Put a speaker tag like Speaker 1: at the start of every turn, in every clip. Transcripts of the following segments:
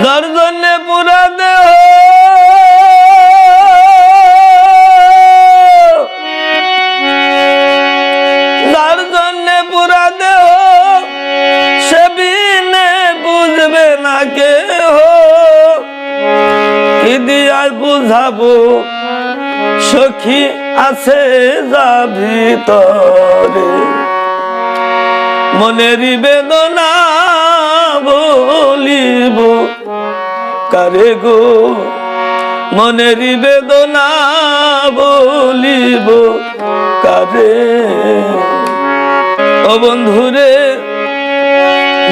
Speaker 1: যার জন্যে পুরা দেহ যার জন্যে পুরা দেহ সে বিনে বুঝবে না কেহ কি দিয়া বুঝাবো সখী আছে যা ভিতরে মনেরই বেদনা বলিব কারে গো মনেরই বেদনা বলিব কারে ও বন্ধুরে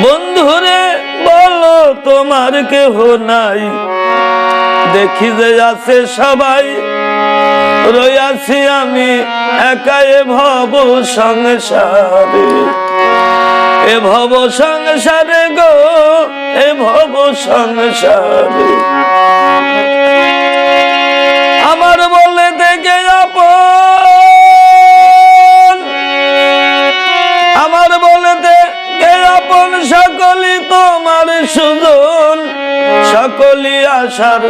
Speaker 1: বন্ধুরে বলো তোমার কেহ নাই দেখি যে আছে সবাই রইয়াছি আমি একাই ভব সংসারে এ ভব সংসারে গো এ ভব সংসারে আমার বলে দেখে আপন আমার বলে দেখে আপন সকলই তোমার সুজন সকলই আশার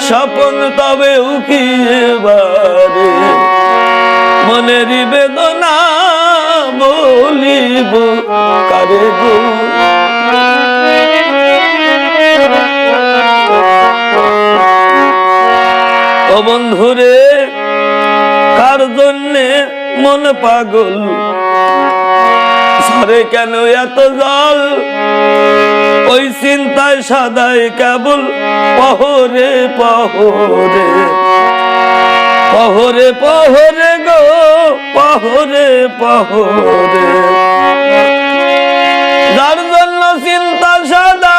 Speaker 1: স্বপন তবে উকিয়ে বারে মনেরই বেদনা বলিব কারে গো ও বন্ধুরে কার জন্যে মন পাগল ঝরে কেন এত জল ওই চিন্তায় সদাই কেবল পহরে পহরে পহরে পহরে গো পহরে পহরে যার জন্য চিন্তা সদা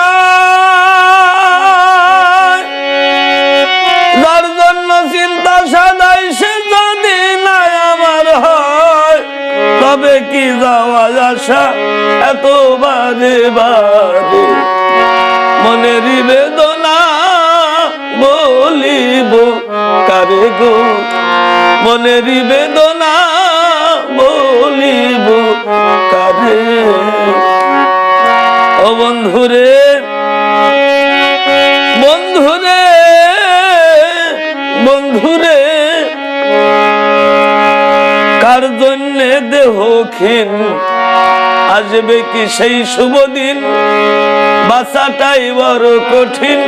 Speaker 1: যার জন্য চিন্তা সদাই সে যদি নাই আমার হয় তবে কি যাওয়া আসা এত বাজে বাজে মনেরই বেদনা বলিব কারে গো মনেরই বেদনা বলিব কারে ও বন্ধুরে বন্ধুরে বন্ধুরে কার জন্যে দেহক্ষীণ আসবে কি সেই শুভ দিন বাঁচাটাই বড় কঠিন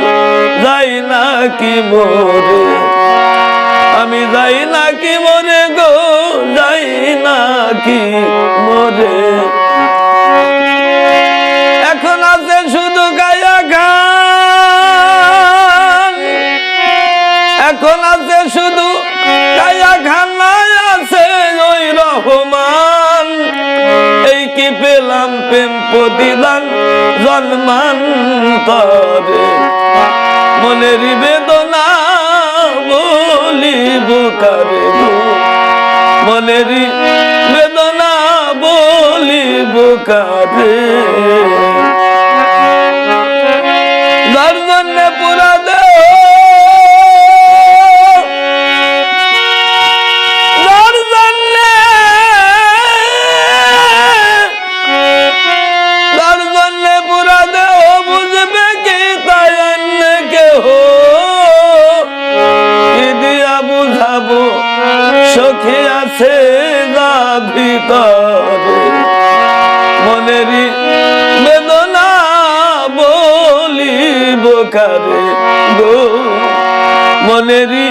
Speaker 1: যাই না কি মরে আমি যাই না কি মরে গো যাই না কি মরে এখন আছে শুধু গায়া গান এখন আছে শুধু গায়া খানায় আছে ওই রহমান এই কি পেলাম প্রেম প্রতিদান জন্মান্তরে মনেরই বেদনা বলিব কারে গো মনেরই বেদনা বলিব কারে যার জন্যে পুরা দেহ সখী আছে যা ভিতরে মনেরই বেদনা বলিব কারে গো মনেরই